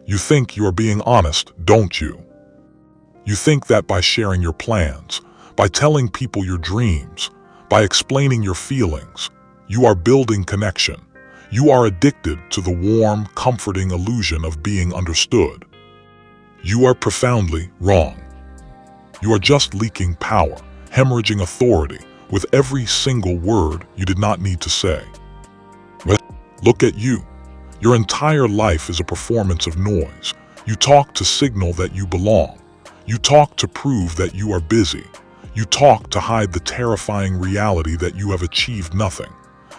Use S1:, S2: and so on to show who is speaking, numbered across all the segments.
S1: You think you are being honest, don't you? You think that by sharing your plans, by telling people your dreams, by explaining your feelings, you are building connection. You are addicted to the warm, comforting illusion of being understood. You are profoundly wrong. You are just leaking power, hemorrhaging authority with every single word you did not need to say. Look at you. Your entire life is a performance of noise. You talk to signal that you belong. You talk to prove that you are busy. You talk to hide the terrifying reality that you have achieved nothing.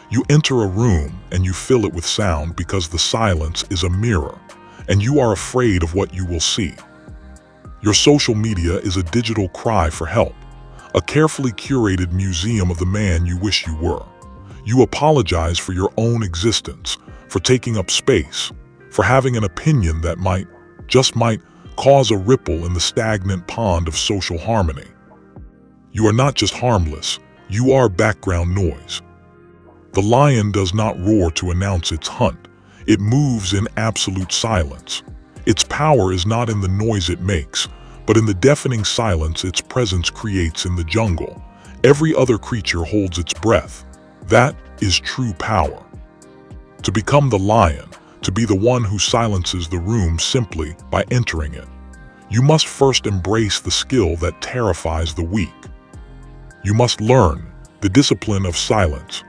S1: You enter a room and you fill it with sound because the silence is a mirror, and you are afraid of what you will see. Your social media is a digital cry for help, a carefully curated museum of the man you wish you were. You apologize for your own existence, for taking up space, for having an opinion that might, just might, cause a ripple in the stagnant pond of social harmony. You are not just harmless, you are background noise. The lion does not roar to announce its hunt. It moves in absolute silence. Its power is not in the noise it makes, but in the deafening silence its presence creates in the jungle. Every other creature holds its breath. That is true power. To become the lion, to be the one who silences the room simply by entering it, you must first embrace the skill that terrifies the weak. You must learn the discipline of silence.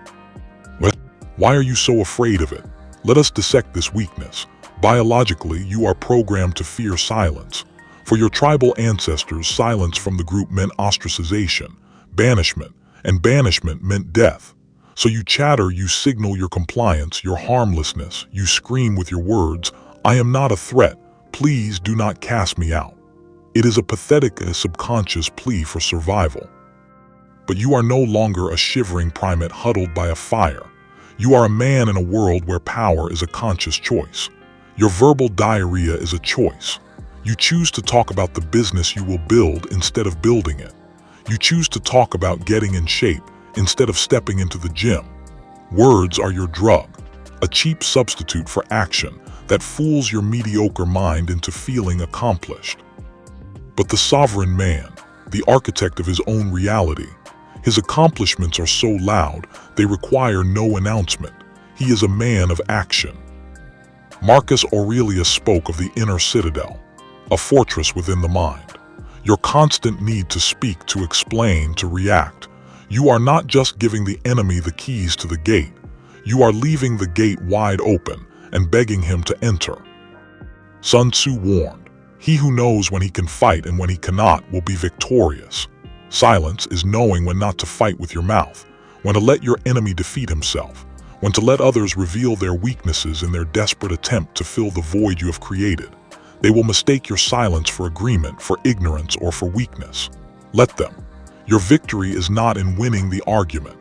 S1: Why are you so afraid of it? Let us dissect this weakness. Biologically, you are programmed to fear silence. For your tribal ancestors, silence from the group meant ostracization, banishment, and banishment meant death. So you chatter, you signal your compliance, your harmlessness, you scream with your words, "I am not a threat, please do not cast me out." It is a pathetic subconscious plea for survival. But you are no longer a shivering primate huddled by a fire. You are a man in a world where power is a conscious choice. Your verbal diarrhea is a choice. You choose to talk about the business you will build instead of building it. You choose to talk about getting in shape instead of stepping into the gym. Words are your drug, a cheap substitute for action that fools your mediocre mind into feeling accomplished. But the sovereign man, the architect of his own reality, his accomplishments are so loud they require no announcement. He is a man of action. Marcus Aurelius spoke of the inner citadel, a fortress within the mind. Your constant need to speak, to explain, to react. You are not just giving the enemy the keys to the gate. You are leaving the gate wide open and begging him to enter. Sun Tzu warned, "He who knows when he can fight and when he cannot will be victorious." Silence is knowing when not to fight with your mouth, when to let your enemy defeat himself, when to let others reveal their weaknesses in their desperate attempt to fill the void you have created. They will mistake your silence for agreement, for ignorance, or for weakness. Let them. Your victory is not in winning the argument.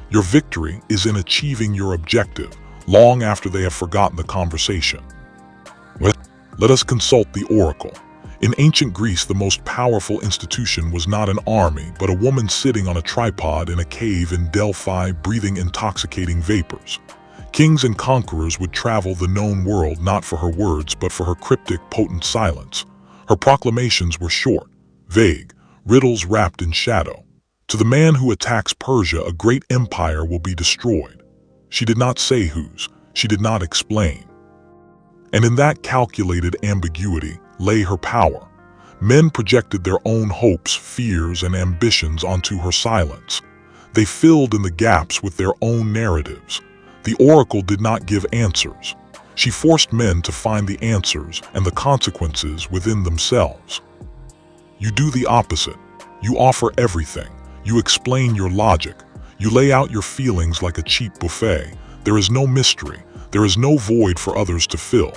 S1: Your victory is in achieving your objective, long after they have forgotten the conversation. Let us consult the oracle. In ancient Greece, the most powerful institution was not an army, but a woman sitting on a tripod in a cave in Delphi, breathing intoxicating vapors. Kings and conquerors would travel the known world not for her words, but for her cryptic, potent silence. Her proclamations were short, vague, riddles wrapped in shadow. To the man who attacks Persia, a great empire will be destroyed. She did not say whose, she did not explain. And in that calculated ambiguity lay her power. Men projected their own hopes, fears, and ambitions onto her silence. They filled in the gaps with their own narratives. The oracle did not give answers. She forced men to find the answers and the consequences within themselves. You do the opposite. You offer everything. You explain your logic. You lay out your feelings like a cheap buffet. There is no mystery. There is no void for others to fill.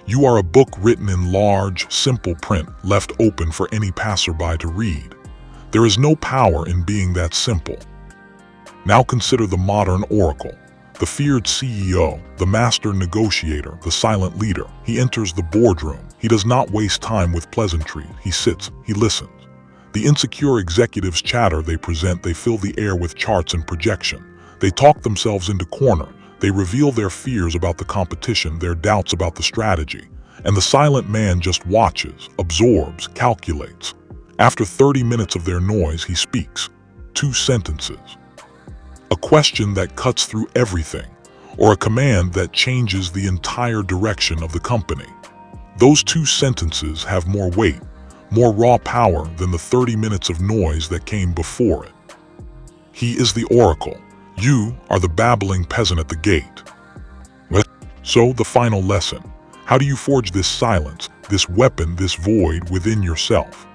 S1: You are a book written in large, simple print, left open for any passerby to read. There is no power in being that simple. Now consider the modern oracle. The feared CEO, the master negotiator, the silent leader. He enters the boardroom. He does not waste time with pleasantries. He sits, he listens. The insecure executives chatter, they present, they fill the air with charts and projection. They talk themselves into corner. They reveal their fears about the competition, their doubts about the strategy. and the silent man just watches, absorbs, calculates. After 30 minutes of their noise, he speaks. 2 sentences. A question that cuts through everything, or a command that changes the entire direction of the company. Those 2 sentences have more weight, more raw power than the 30 minutes of noise that came before it. He is the oracle. You are the babbling peasant at the gate. So, the final lesson. How do you forge this silence, this weapon, this void within yourself?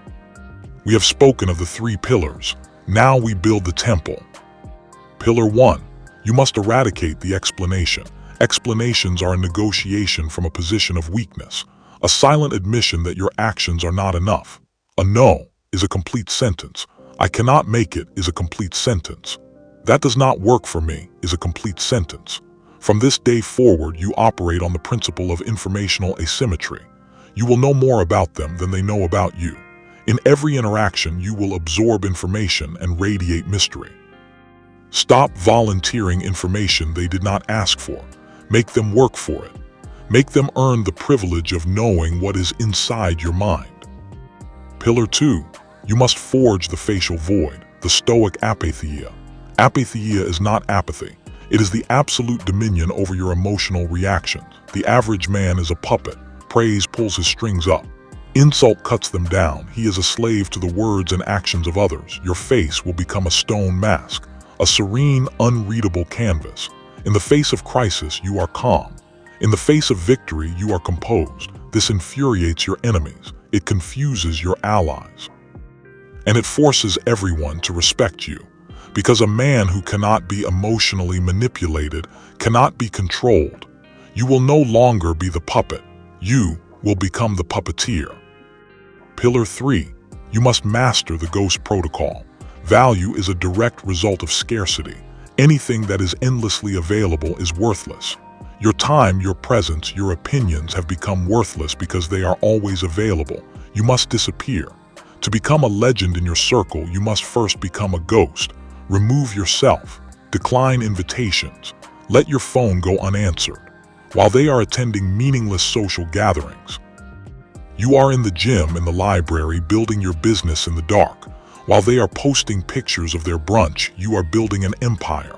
S1: We have spoken of the 3 pillars. Now we build the temple. Pillar 1. You must eradicate the explanation. Explanations are a negotiation from a position of weakness, a silent admission that your actions are not enough. A no is a complete sentence. I cannot make it is a complete sentence. That does not work for me is a complete sentence. From this day forward, you operate on the principle of informational asymmetry. You will know more about them than they know about you. In every interaction, you will absorb information and radiate mystery. Stop volunteering information they did not ask for. Make them work for it. Make them earn the privilege of knowing what is inside your mind. Pillar 2. You must forge the facial void, the Stoic apatheia. Apatheia is not apathy. It is the absolute dominion over your emotional reactions. The average man is a puppet. Praise pulls his strings up. Insult cuts them down. He is a slave to the words and actions of others. Your face will become a stone mask, a serene, unreadable canvas. In the face of crisis, you are calm. In the face of victory, you are composed. This infuriates your enemies. It confuses your allies. And it forces everyone to respect you. Because a man who cannot be emotionally manipulated cannot be controlled. You will no longer be the puppet. You will become the puppeteer. Pillar 3. You must master the ghost protocol. Value is a direct result of scarcity. Anything that is endlessly available is worthless. Your time, your presence, your opinions have become worthless because they are always available. You must disappear. To become a legend in your circle, you must first become a ghost. Remove yourself. Decline invitations. Let your phone go unanswered. While they are attending meaningless social gatherings, you are in the gym, in the library, building your business in the dark. While they are posting pictures of their brunch, you are building an empire.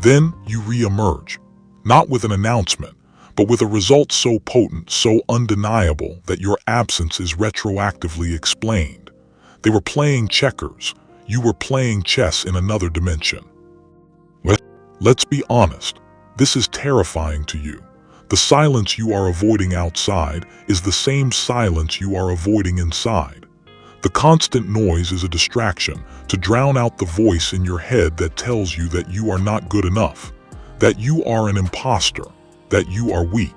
S1: Then you re-emerge, not with an announcement, but with a result so potent, so undeniable that your absence is retroactively explained. They were playing checkers. You were playing chess in another dimension. Let's be honest. This is terrifying to you. The silence you are avoiding outside is the same silence you are avoiding inside. The constant noise is a distraction to drown out the voice in your head that tells you that you are not good enough, that you are an imposter, that you are weak.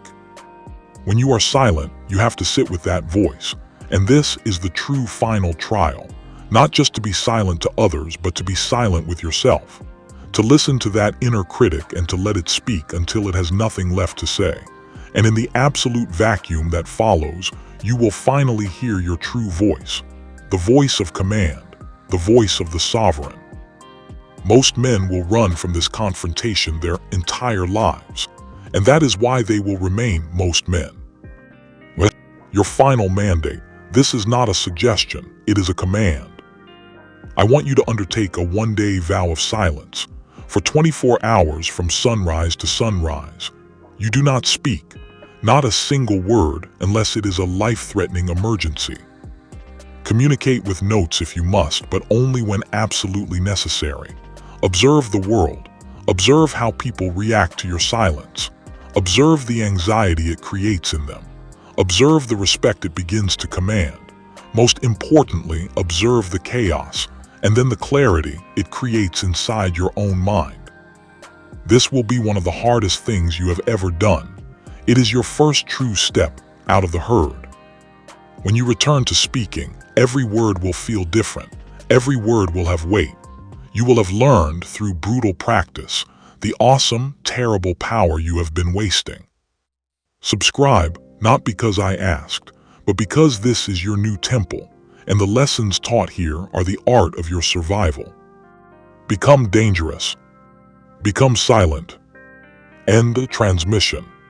S1: When you are silent, you have to sit with that voice. And this is the true final trial. Not just to be silent to others, but to be silent with yourself. To listen to that inner critic and to let it speak until it has nothing left to say. And in the absolute vacuum that follows, you will finally hear your true voice. The voice of command, the voice of the sovereign. Most men will run from this confrontation their entire lives, and that is why they will remain most men. Your final mandate. This is not a suggestion, it is a command. I want you to undertake a one-day vow of silence. For 24 hours from sunrise to sunrise, you do not speak, not a single word unless it is a life-threatening emergency. Communicate with notes if you must, but only when absolutely necessary. Observe the world. Observe how people react to your silence. Observe the anxiety it creates in them. Observe the respect it begins to command. Most importantly, observe the chaos, and then the clarity it creates inside your own mind. This will be one of the hardest things you have ever done. It is your first true step out of the herd. When you return to speaking, every word will feel different. Every word will have weight. You will have learned through brutal practice the awesome, terrible power you have been wasting. Subscribe, not because I asked, but because this is your new temple, and the lessons taught here are the art of your survival. Become dangerous. Become silent. End transmission.